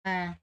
À.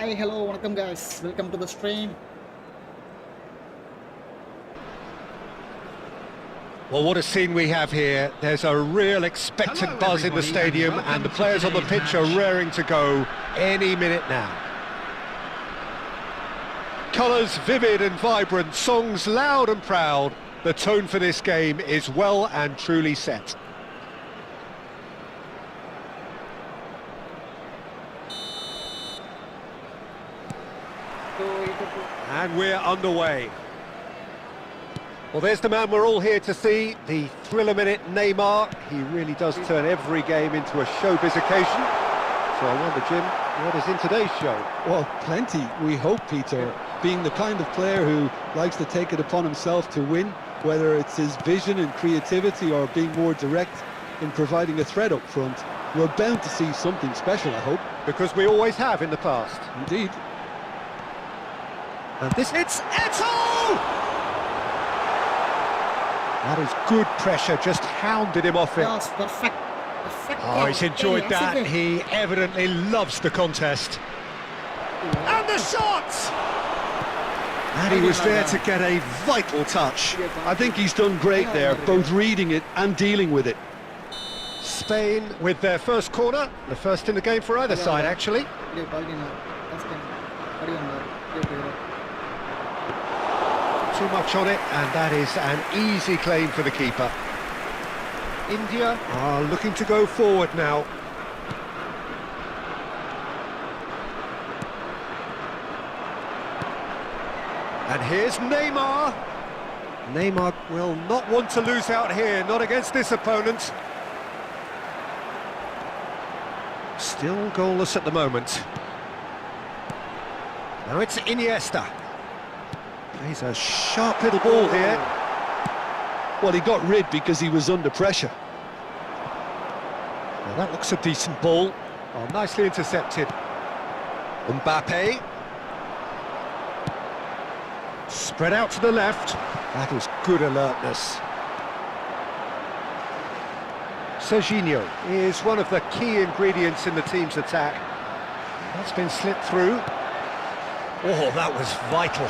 Hi, hello, welcome guys. Welcome to the stream. Well, what a scene we have here. There's a real expectant buzz in the stadium, and the players on the pitch are raring to go any minute now. Colours vivid and vibrant, songs loud and proud. The tone for this game is well and truly set. And we're underway. Well, there's the man we're all here to see, the thriller-minute Neymar. He really does turn every game into a showbiz occasion. So I wonder, Jim, what is in today's show? Well, plenty, we hope, Peter. Being the kind of player who likes to take it upon himself to win, whether it's his vision and creativity or being more direct in providing a threat up front, we're bound to see something special, I hope. Because we always have in the past. Indeed. And this, it's Eto'o! That is good pressure, just hounded him off it. Yes, perfect. Perfect. Oh, he's enjoyed that. He evidently loves the contest. And the shot! And he was there to get a vital touch. I think he's done great there, both reading it and dealing with it. Spain with their first corner, the first in the game for either side, actually. Too much on it, and that is an easy claim for the keeper. India are looking to go forward now. And here's Neymar. Neymar will not want to lose out here, not against this opponent. Still goalless at the moment. Now it's Iniesta. Plays a sharp little ball here. Well, he got rid because he was under pressure. Well, that looks a decent ball. Oh, nicely intercepted. Mbappe. Spread out to the left. That is good alertness. Serginho is one of the key ingredients in the team's attack. That's been slipped through. Oh, that was vital.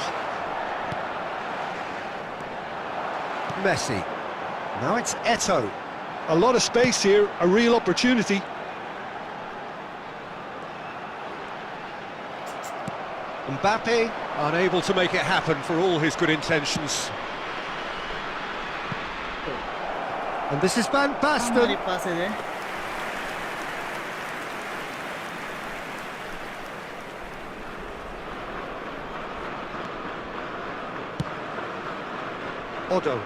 Messi. Now it's Eto'o. A lot of space here, a real opportunity. Mbappe, unable to make it happen for all his good intentions. And this is Van Basten. हमारे पास है Odo.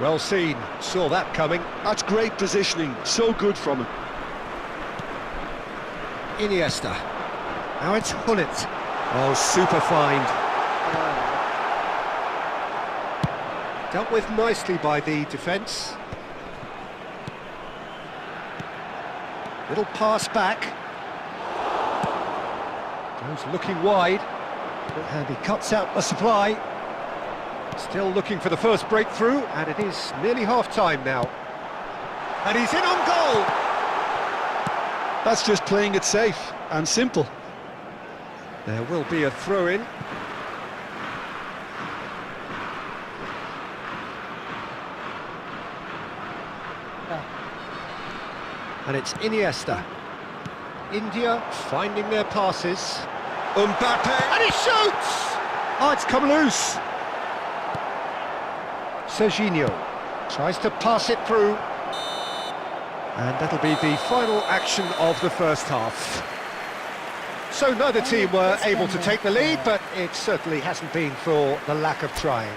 Well seen, saw that coming. That's great positioning, so good from him. Iniesta. Now it's Hullet. Oh, super find. Dealt with nicely by the defence. Little pass back. Goes looking wide. And he cuts out the supply. Still looking for the first breakthrough, and it is nearly half-time now. And he's in on goal! That's just playing it safe and simple. There will be a throw-in. And it's Iniesta. India finding their passes. Mbappe, and he shoots! Oh, it's come loose. Serginho tries to pass it through. And that'll be the final action of the first half. So neither team were able to take the lead, but it certainly hasn't been for the lack of trying.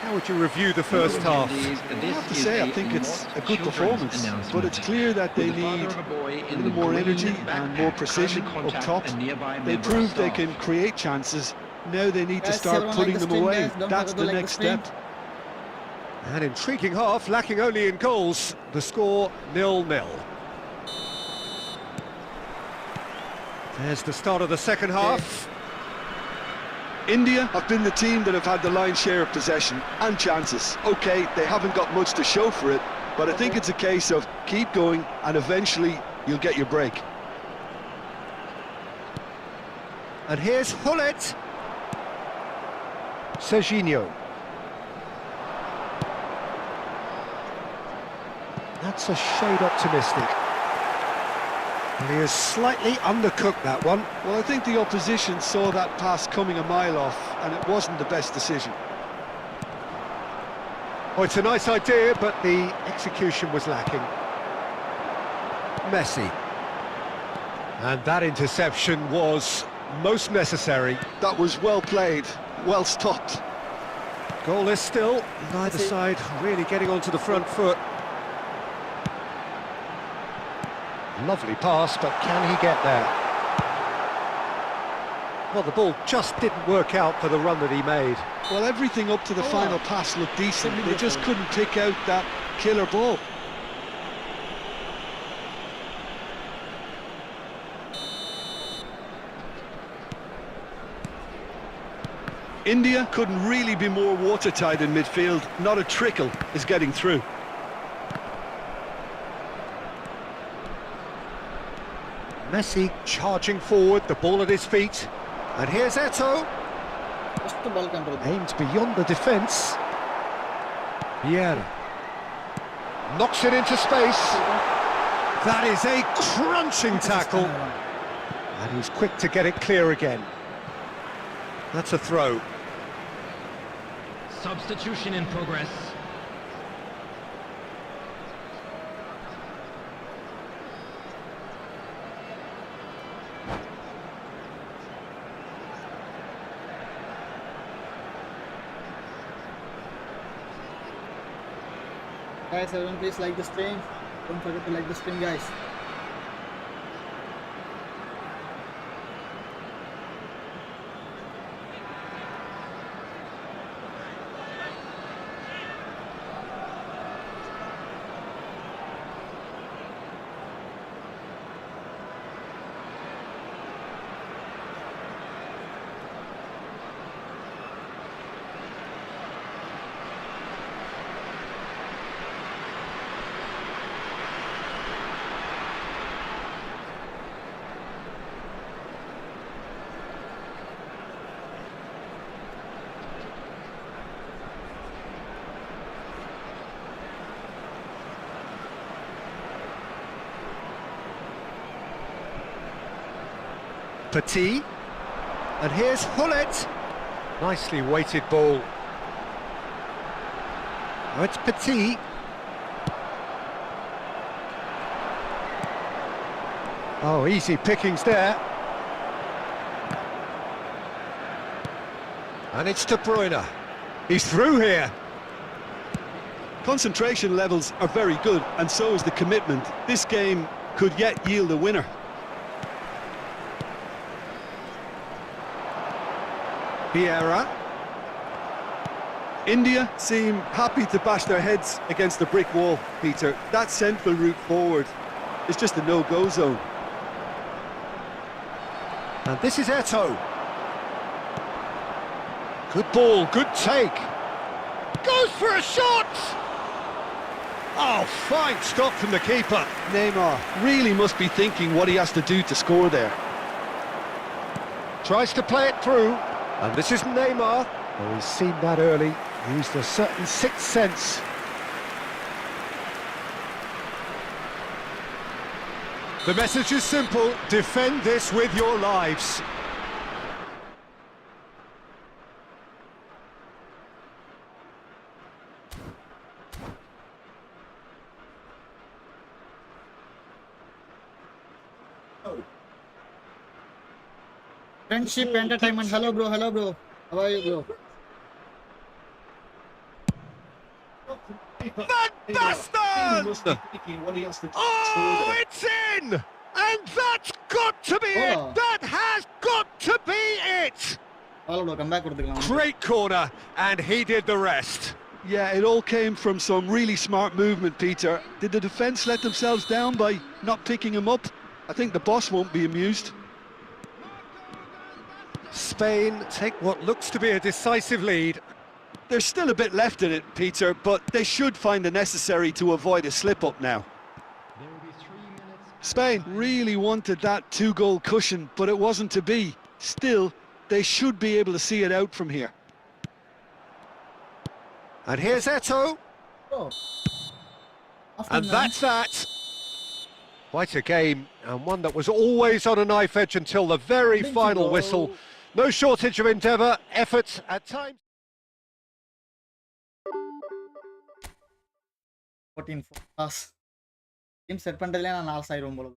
How would you review the first half? I have to say, I think it's a good performance, but it's clear that they need a little more energy and more precision up top. They proved they can create chances. Now they need to start putting them away. That's the next step. An intriguing half, lacking only in goals. The score 0-0. There's the start of the second half. India have been the team that have had the lion's share of possession and chances. OK, they haven't got much to show for it, but I think it's a case of keep going and eventually you'll get your break. And here's Hullet. Serginho. That's a shade optimistic. And he has slightly undercooked that one. Well, I think the opposition saw that pass coming a mile off, and it wasn't the best decision. Oh, it's a nice idea, but the execution was lacking. Messi. And that interception was most necessary. That was well played, well stopped. Goalless still, neither side really getting onto the front foot. Lovely pass, but can he get there? Well, the ball just didn't work out for the run that he made. Well, everything up to the final pass looked decent. They just couldn't pick out that killer ball. India couldn't really be more watertight in midfield. Not a trickle is getting through. Messi charging forward, the ball at his feet. And here's Eto'o. Just the ball control. Aimed beyond the defence. Vieira. Knocks it into space. That is a crunching tackle. And he's quick to get it clear again. That's a throw. Substitution in progress. Guys, everyone please like the stream. Don't forget to like the stream, guys. Petit. And here's Hullet. Nicely weighted ball. Oh, it's Petit. Oh, easy pickings there. And it's De Bruyne. He's through here. Concentration levels are very good, and so is the commitment. This game could yet yield a winner. Vieira. India seem happy to bash their heads against the brick wall, Peter. That central route forward is just a no-go zone. And this is Eto'o. Good ball, good take. Goes for a shot! Oh, fine stop from the keeper. Neymar really must be thinking what he has to do to score there. Tries to play it through. And this is Neymar. Oh, he's seen that early. Used a certain sixth sense. The message is simple. Defend this with your lives. Friendship, entertainment. Hello, bro. Hello, bro. How are you, bro? Van Basten! Oh, it's in! And that's got to be it! That has got to be it! Hello, bro. Come back. Great corner, and he did the rest. Yeah, it all came from some really smart movement, Peter. Did the defence let themselves down by not picking him up? I think the boss won't be amused. Spain take what looks to be a decisive lead. There's still a bit left in it, Peter, but they should find the necessary to avoid a slip-up now. Spain really wanted that two-goal cushion, but it wasn't to be. Still, they should be able to see it out from here. And here's Eto'o. Oh. And that's that. Quite a game, and one that was always on a knife edge until the very final whistle. No shortage of endeavour, effort at times. 14 pass. Team set பண்றதுல நான் 4 ஆயிரும் போல.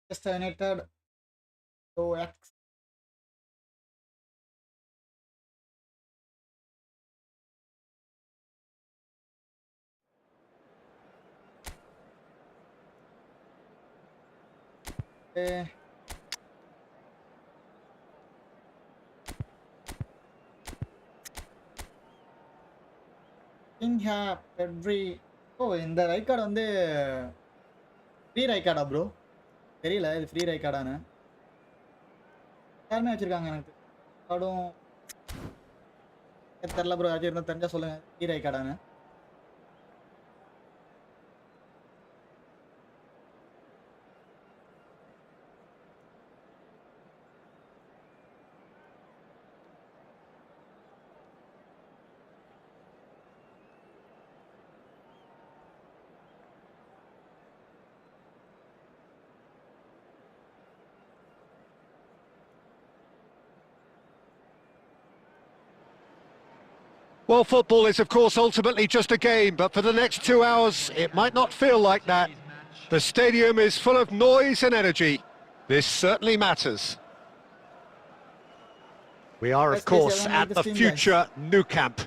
Manchester United to X. Pedri. Oh, இந்த right card வந்து free right கார்டா bro? தெரியல இது free ride கார்டானு. யாருமே வச்சிருக்காங்க எனக்கு கார்டும் தெரியல ப்ரோ. யாராச்சும் இருந்தால் தெரிஞ்சா சொல்லுங்க ஃப்ரீ ரைட் கார்டானு. Well, football is, of course, ultimately just a game, but for the next 2 hours, it might not feel like that. The stadium is full of noise and energy. This certainly matters. We are, of course, at the future Nou Camp.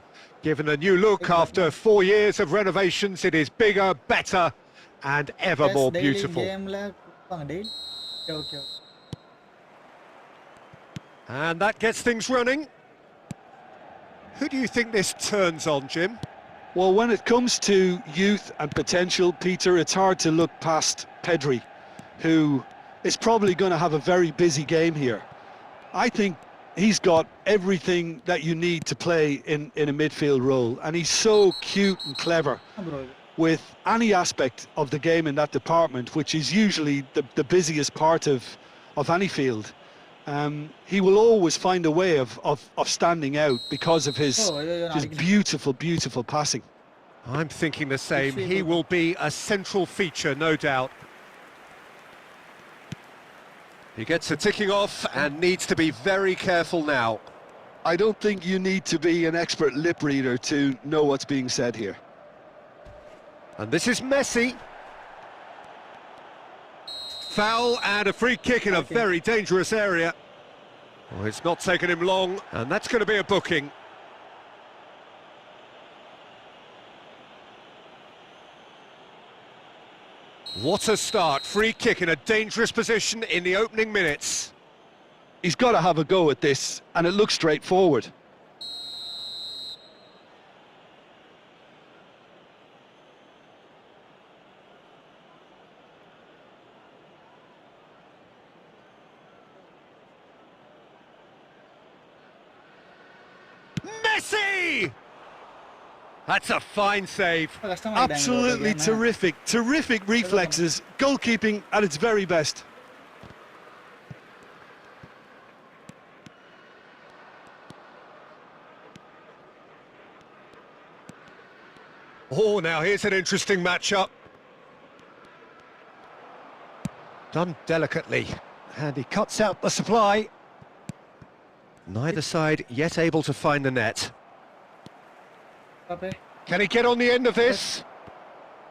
Given a new look after 4 years of renovations, it is bigger, better, and ever more daily beautiful. game la கொடுப்பாங்க daily. Okay. And that gets things running. Who do you think this turns on, Jim? Well, when it comes to youth and potential, Peter, it's hard to look past Pedri, who is probably going to have a very busy game here. I think he's got everything that you need to play in a midfield role, and he's so cute and clever with any aspect of the game in that department, which is usually the busiest part of any field. He will always find a way of standing out because of his just beautiful passing. I'm thinking the same. He will be a central feature, no doubt. He gets a ticking off and needs to be very careful now. I don't think you need to be an expert lip reader to know what's being said here. And this is Messi. Foul and a free kick in a very dangerous area. Oh, it's not taken him long, and that's going to be a booking. What a start. Free kick in a dangerous position in the opening minutes. He's got to have a go at this, and it looks straightforward. Messi! That's a fine save. Absolutely terrific reflexes, goalkeeping at its very best. Oh, now here's an interesting matchup. Done delicately, and he cuts out the supply. Neither side yet able to find the net. Can he get on the end of this?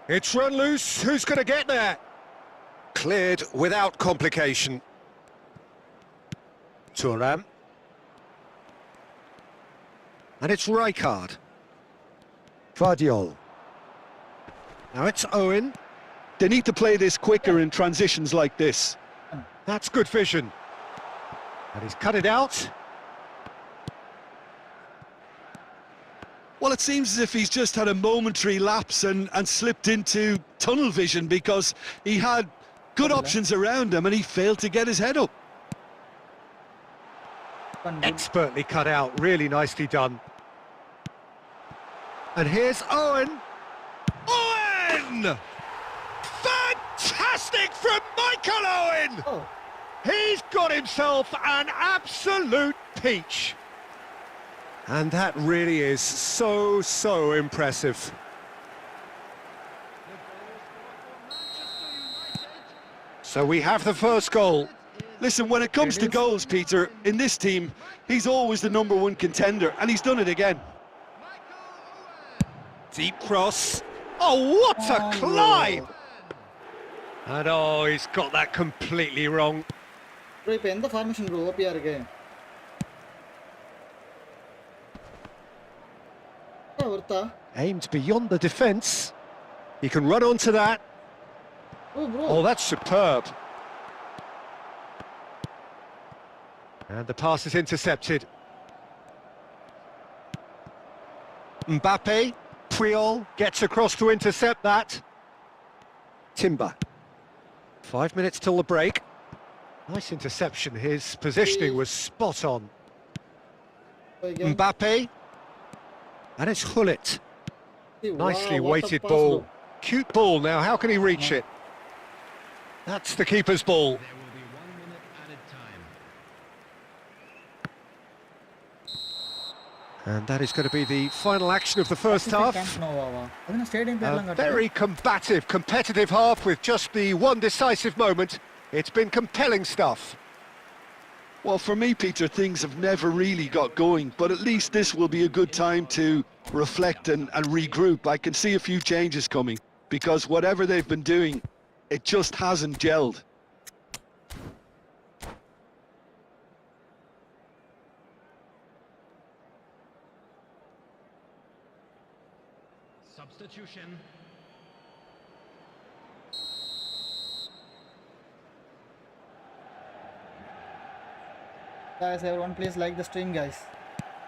It's run loose. Who's going to get there? Cleared without complication. Thuram. And it's Rijkaard. Guardiol. Now it's Owen. They need to play this quicker in transitions like this. That's good vision. And he's cut it out. Well, it seems as if he's just had a momentary lapse and slipped into tunnel vision because he had good options around him and he failed to get his head up. Expertly cut out, really nicely done. And here's Owen. Owen! Fantastic from Michael Owen! Oh. He's got himself an absolute peach. And that really is so impressive. So we have the first goal. Listen, when it comes to goals, Peter, in this team, he's always the #1 contender, and he's done it again. Deep cross. Oh, what a climb! And oh, he's got that completely wrong. bro இப்போ எந்த formation bro ஓபியா இருக்கு ஒருத்தா Aimed beyond the defence. He can run onto that. Oh, that's superb. And the pass is intercepted. Mbappe, Puyol gets across to intercept that. Timber. 5 minutes till the break. Nice interception. His positioning was spot on. Mbappe. And it's Hullet. Nicely weighted ball. Cute ball now. How can he reach it? That's the keeper's ball. There will be 1 minute added time. And that is going to be the final action of the first half. A very combative, competitive half with just the one decisive moment. It's been compelling stuff. Well, for me, Peter, things have never really got going, but at least this will be a good time to reflect and regroup. I can see a few changes coming, because whatever they've been doing, it just hasn't gelled. Substitution. Guys, everyone please like the stream, guys.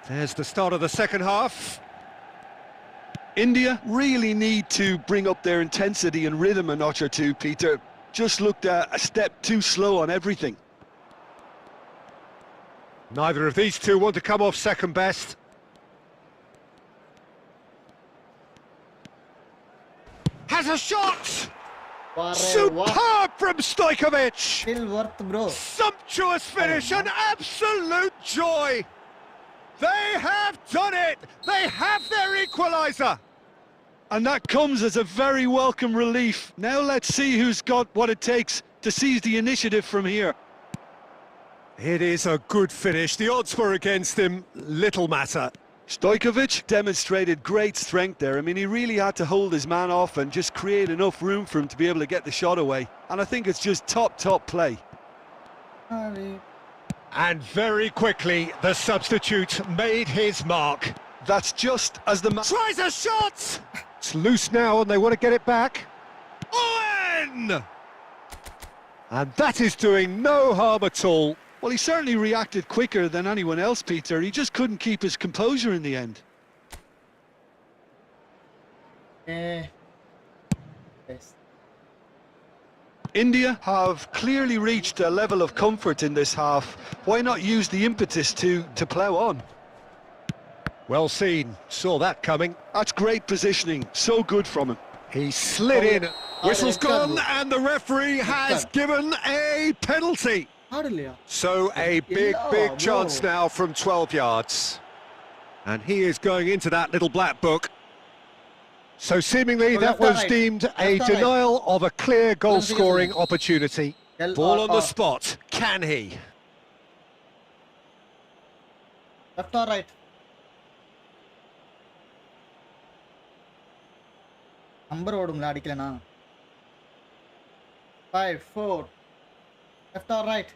There's the start of the second half. India really need to bring up their intensity and rhythm a notch or two, Peter. Just looked a step too slow on everything. Neither of these two want to come off second best. Has a shot! Superb from Stojkovic! Still worth, bro. Sumptuous finish, an absolute joy! They have done it! They have their equaliser! And that comes as a very welcome relief. Now let's see who's got what it takes to seize the initiative from here. It is a good finish. The odds were against him. Little matter. Stojkovic demonstrated great strength there. I mean, he really had to hold his man off and just create enough room for him to be able to get the shot away. And I think it's just top play. And very quickly, the substitute made his mark. That's just as the man Tries a shot! It's loose now and they want to get it back. Owen! And that is doing no harm at all. Well, he certainly reacted quicker than anyone else, Peter. He just couldn't keep his composure in the end. Yes. India have clearly reached a level of comfort in this half. Why not use the impetus to plough on? Well seen, saw that coming. That's great positioning, so good from him. He slid in, whistle's gone, and the referee has given a penalty. So a big chance now from 12 yards. And he is going into that little black book. So seemingly that was deemed a denial of a clear goal-scoring opportunity. Ball on the spot, can he? Left or right? Number ஓடும்ல அடிக்கலனா 5 4 left or right?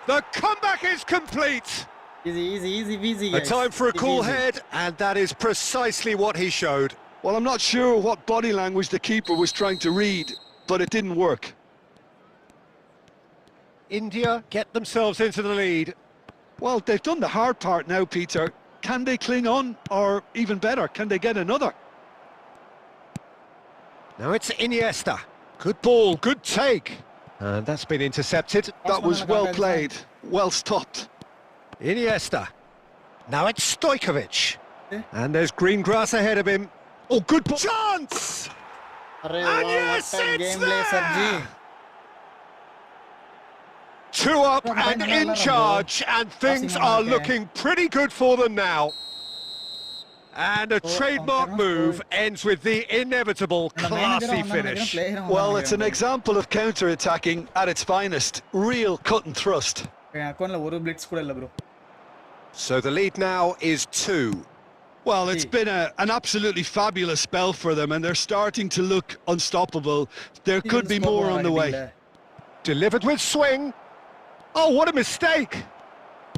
The comeback is complete. Easy guys. A time for a cool head, and that is precisely what he showed. Well, I'm not sure what body language the keeper was trying to read, but it didn't work. India get themselves into the lead. Well, they've done the hard part now, Peter. Can they cling on, or even better, can they get another? Now it's Iniesta. Good ball, good take. And that's been intercepted. That was well played, well stopped. Iniesta. Now it's Stojkovic. And there's green grass ahead of him. Oh, good ball. Chance! And yes, it's there! 2 up and in charge, and things are looking pretty good for them now. And a trademark move ends with the inevitable classy finish. Well, it's an example of counter-attacking at its finest. Real cut and thrust. So the lead now is 2. Well, it's been an absolutely fabulous spell for them, and they're starting to look unstoppable. There could be more on the way. Delivered with swing. Oh, what a mistake!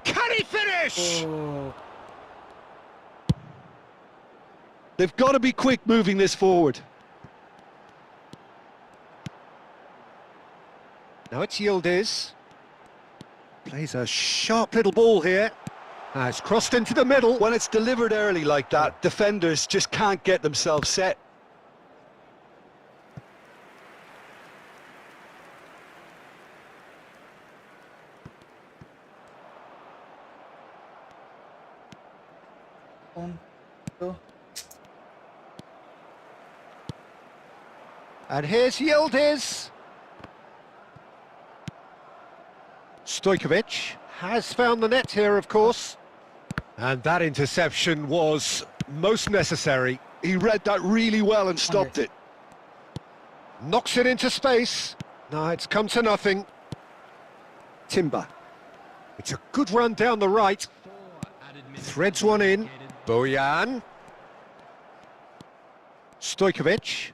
Can he finish? Oh. They've got to be quick moving this forward. Now it's Yildiz. Plays a sharp little ball here. Has crossed into the middle. When it's delivered early like that, defenders just can't get themselves set. And here's Yildiz. Stojkovic has found the net here, of course. And that interception was most necessary. He read that really well and stopped it. Knocks it into space. No, it's come to nothing. Timber. It's a good run down the right. Threads one in. Bojan. Stojkovic.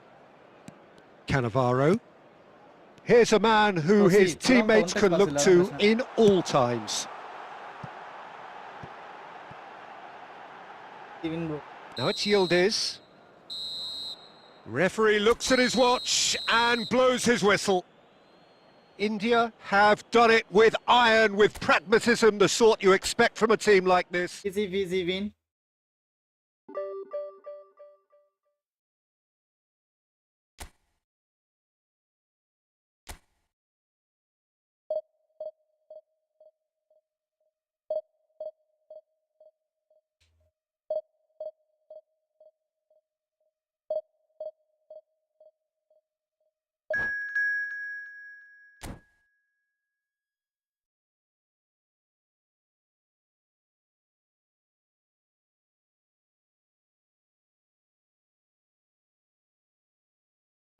Cannavaro. Here's a man who his teammates can look to in all times. Now it's Yildiz. Referee looks at his watch and blows his whistle. India have done it with iron, with pragmatism, the sort you expect from a team like this. Easy win.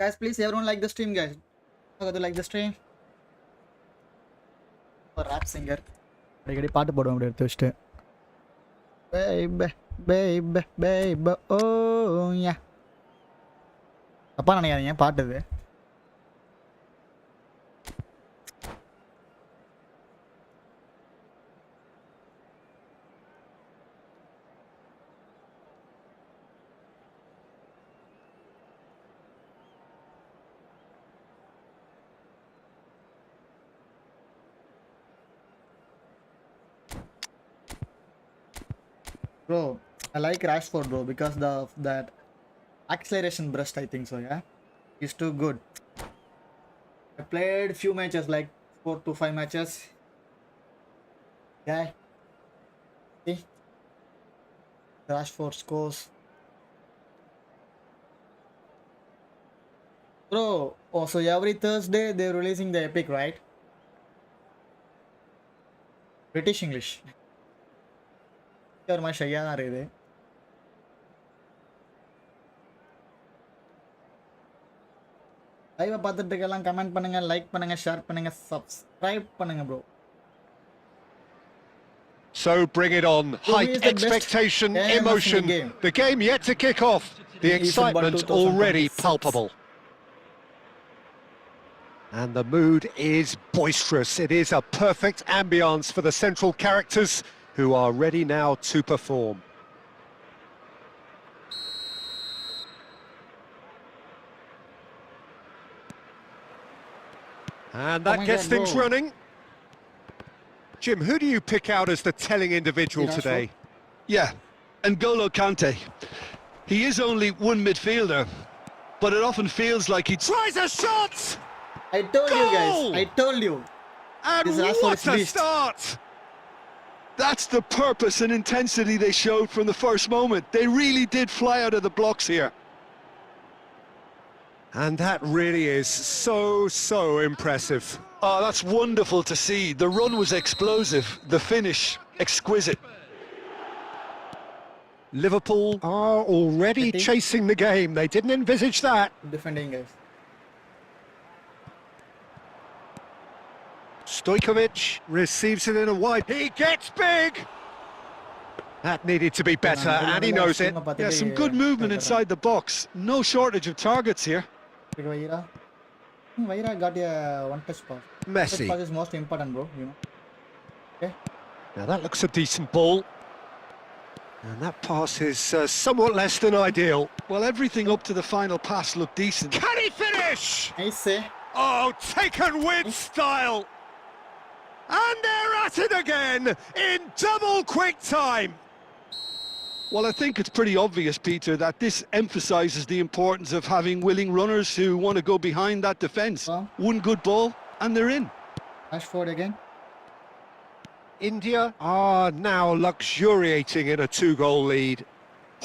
Guys, please everyone like the stream, guys. Like the stream. For rap singer. அடிக்கடி பாட்டு போடுவோம் அப்படி எடுத்து வச்சுட்டு. Baby, oh yeah. தப்பா நினைக்காதீங்க, பாட்டு இது. Bro, I like Rashford, bro, because that acceleration burst, I think so, yeah. He's too good. I played few matches, like 4 to 5 matches. Yeah. See? Rashford scores. Bro, oh, so every Thursday they're releasing the Epic, right? British English. ஒரு மாதிரி ஷையாக தான் இருக்குது. லைவை பார்த்துட்டு இருக்கலாம், comment பண்ணுங்க, like பண்ணுங்க, share பண்ணுங்க, சப்ஸ்கிரைப் பண்ணுங்க bro. So bring it on. Hype, expectation, emotion. The game yet to kick off. The excitement already palpable. And the mood is boisterous. It is a perfect ambience for the central characters, who are ready now to perform. And that gets things running. Jim, who do you pick out as the telling individual today? Yeah, N'Golo Kante. He is only one midfielder, but it often feels like he tries a shot! I told you guys, I told you. And what a start! That's the purpose and intensity they showed from the first moment. They really did fly out of the blocks here. And that really is so impressive. Oh, that's wonderful to see. The run was explosive, the finish exquisite. Liverpool are already chasing the game. They didn't envisage that. Defending, guys. Stojkovic receives it in a wide. He gets big! That needed to be better, and he knows it. Yeah, some good movement inside the box. No shortage of targets here. Vaira got a one-touch pass. Messi. One-touch pass is most important, bro. You know. Okay. Now that looks a decent ball. And that pass is somewhat less than ideal. Well, everything up to the final pass looked decent. Can he finish? Nice. Oh, taken with style. And they're at it again in double quick time. Well, I think it's pretty obvious, Peter, that this emphasises the importance of having willing runners who want to go behind that defence. One good ball, and they're in. Rashford again. India are now luxuriating in a 2-goal lead.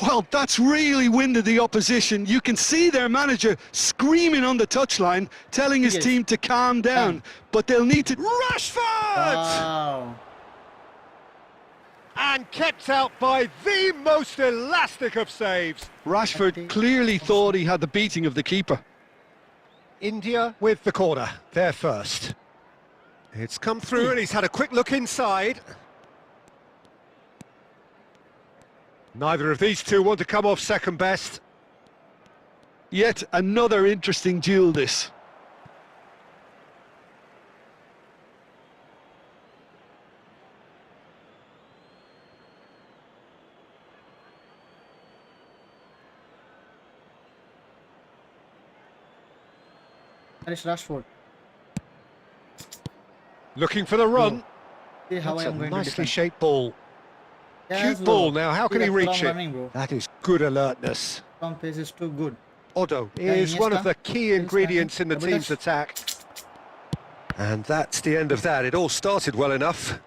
Well, that's really winded the opposition. You can see their manager screaming on the touchline, telling his team to calm down. But they'll need to... Rashford! Wow. And kept out by the most elastic of saves. Rashford clearly thought he had the beating of the keeper. India with the corner, there first. It's come through and he's had a quick look inside. Neither of these two want to come off second best. Yet another interesting duel, this. That is Rashford. Looking for the run. See how That's I a am going to nicely defend. shaped ball. Yes, Cute bro. ball now, how See, can he that's what reach I'm it? running, bro. That is good alertness. From pace is too good. Odo Yeah, is one of Iniesta. the key Still ingredients in the standing. team's attack. And that's the end of that. It all started well enough.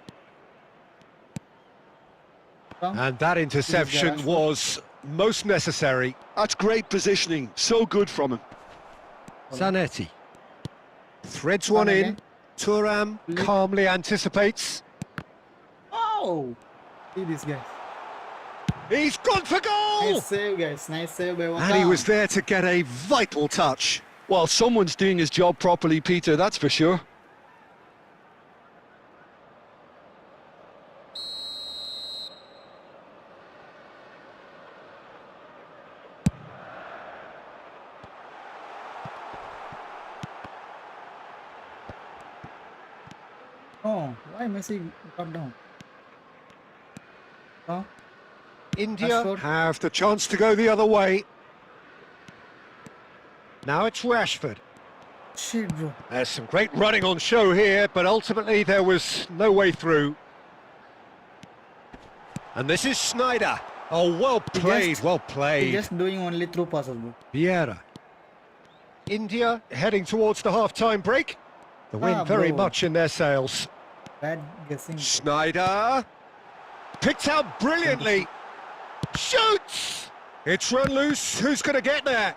From And that interception Rashford. was most necessary. That's great positioning. So good from him. Zanetti threads Run one in. again. Thuram calmly anticipates. Oh! See this guy. He's gone for goal! Nice save, guys. Nice save by And he was there to get a vital touch. Well, someone's doing his job properly, Peter, that's for sure. Oh, why Messi got down? Oh, India Rashford. have the chance to go the other way. Now it's Rashford. shit, bro. There's some great running on show here, but ultimately there was no way through. And this is Snyder. Oh, well played, well He's played. just doing only through passes, bro. Vieira. India heading towards the half-time break. The wind very bro. much in their sails. Bad guessing. Snyder picked out brilliantly. Shoots! It's run loose. Who's going to get there?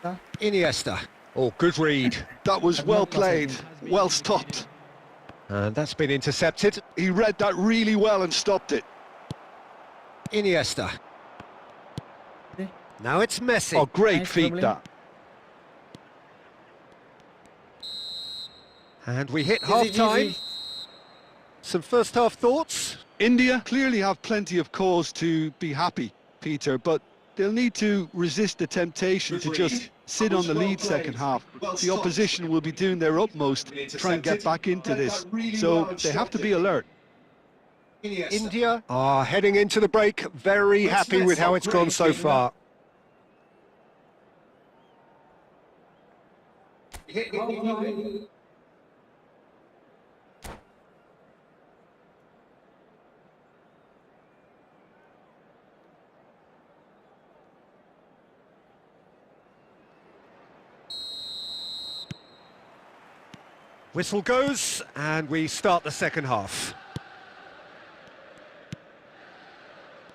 Huh? Iniesta. Oh, good read. That was well played, well stopped. And that's been intercepted. He read that really well and stopped it. Iniesta. Okay. Now it's Messi. Oh, great Nice feat dribbling. that. And we hit Easy, half-time. easy. Some first-half thoughts? India clearly have plenty of cause to be happy, Peter, but they'll need to resist the temptation to just sit on the lead second half. The opposition will be doing their utmost to try and get back into this, so they have to be alert. India are heading into the break very happy with how it's gone so far. Whistle goes, and we start the second half.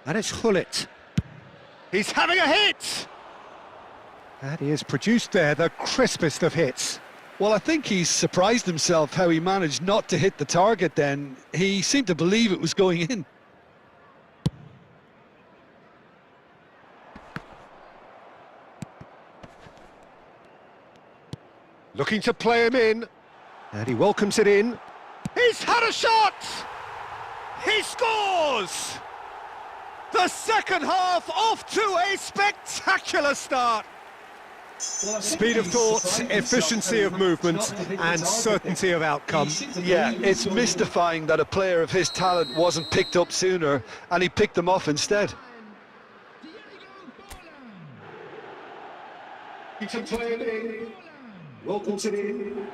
And it's Hullet. He's having a hit! And he has produced there the crispest of hits. Well, I think he's surprised himself how he managed not to hit the target then. He seemed to believe it was going in. Looking to play him in. And he welcomes it in. He's had a shot! He scores! The second half off to a spectacular start. Speed of thought, efficiency of movement, and certainty of outcome. Yeah, it's mystifying that a player of his talent wasn't picked up sooner, and he picked them off instead. Welcome to the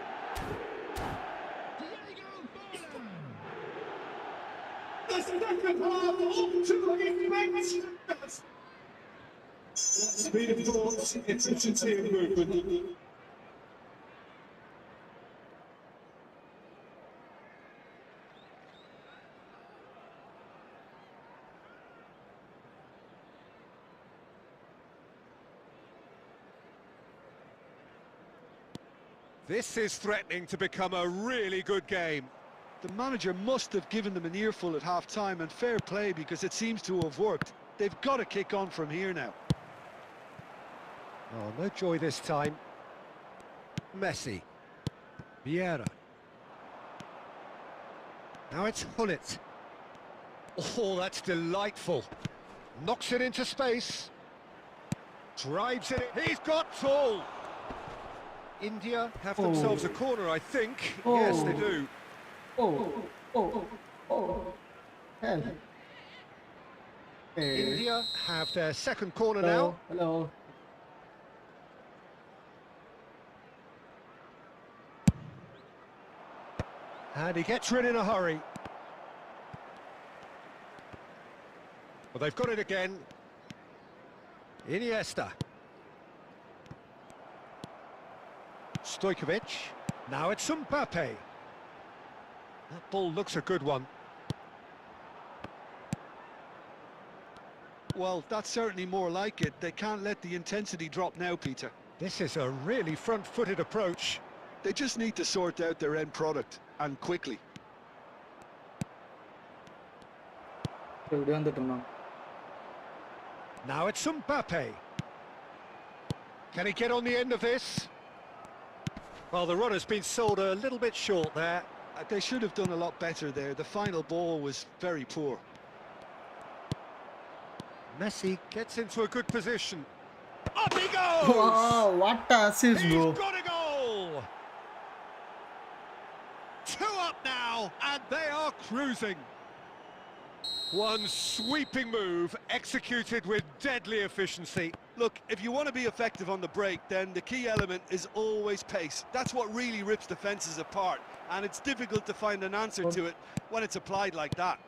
speed of thought, efficiency of movement. This is threatening to become a really good game. The manager must have given them an earful at half-time, and fair play because it seems to have worked. They've got to kick on from here now. Oh, no joy this time. Messi. Vieira. Now it's Hullet. Oh, that's delightful. Knocks it into space. Drives it in. He's got tall. India have themselves a corner, I think. Yes, they do. Oh, hell. Hey. India have their second corner Hello. now. Hello. And he gets rid in a hurry. Well, they've got it again. Iniesta. Stojkovic. Now it's Mbappe. That ball looks a good one. Well, that's certainly more like it. They can't let the intensity drop now, Peter. This is a really front-footed approach. They just need to sort out their end product, and quickly. Now it's Mbappe. Can he get on the end of this? Well, the run has been sold a little bit short there. They should have done a lot better there. The final ball was very poor. Messi gets into a good position. Up he goes! Wow, what a assist, He's bro. got a goal! 2 up now, and they are cruising. One sweeping move, executed with deadly efficiency. Look, if you want to be effective on the break, then the key element is always pace. That's what really rips defences apart, and it's difficult to find an answer to it when it's applied like that.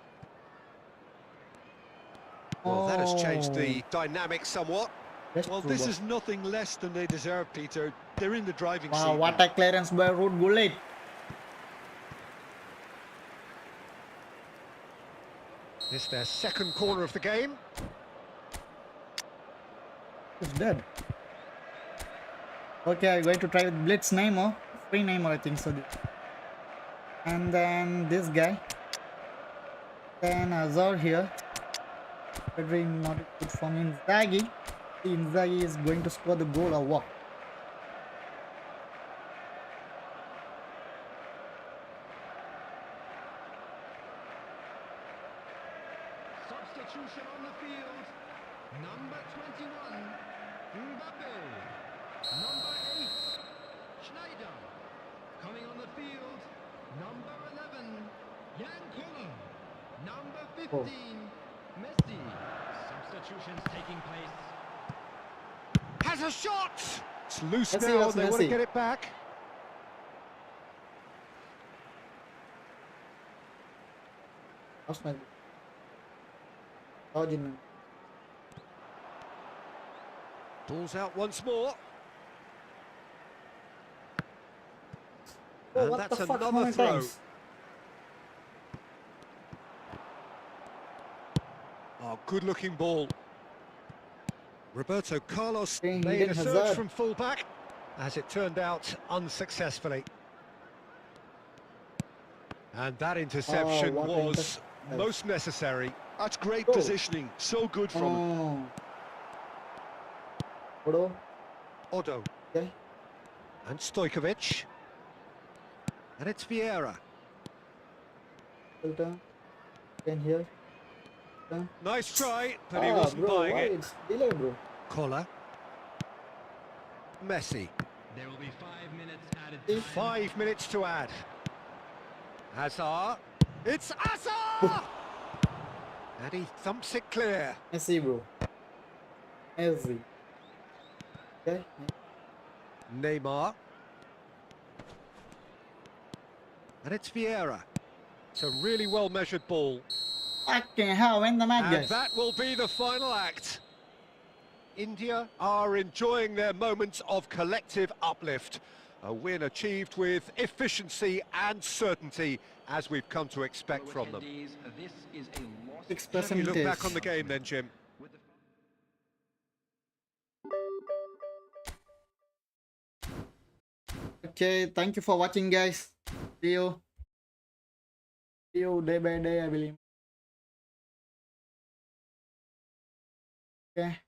Well, that has changed the dynamic somewhat. That's Well, true, this bro. is nothing less than they deserve, Peter. They're in the driving seat. Wow, what a clearance by Ruud Gullit. This their second corner of the game. It's dead. Okay, I'm going to try with Blitz Neymar. Free Neymar, I think so. And then this guy. Then Hazard here. Pedri not good from Inzaghi. Inzaghi is going to score the goal or what? Substitution on the field. Number 21, Mbappe. Number 8, Schneider. Coming on the field, number 11, Yankula. Number 15, Messi. Substitutions taking place. Has a shot! It's loose Messi now, was they want to Messi. get it back. Arsenal. Argentina. Ball's out once more. Oh, And what that's the fuck, how another many throw. times? Oh, good-looking ball. Roberto Carlos Eden made a search Hazard. from full-back, as it turned out unsuccessfully. And that interception what was interception. most necessary. That's great Oh. positioning. So good from him. Oh. Odo. Odo Okay. and Stojkovic. And it's Vieira. Filter. Then here. Nice try, but he wasn't bro, buying why it. it's delayed, bro. Collar. Messi. There will be 5 minutes added time. 5 minutes to add. Hazard. It's Hazard! And he thumps it clear. Messi, bro. Messi. Okay. Neymar. And it's Vieira. It's a really well-measured ball. Fucking hell, win the match, And guys. that will be the final act. India are enjoying their moments of collective uplift. A win achieved with efficiency and certainty, as we've come to expect from them. Attendees, this is a loss. 6%. How do you look back on the game then, Jim? With the Okay, thank you for watching, guys. See you. See you day by day, I believe. Okay.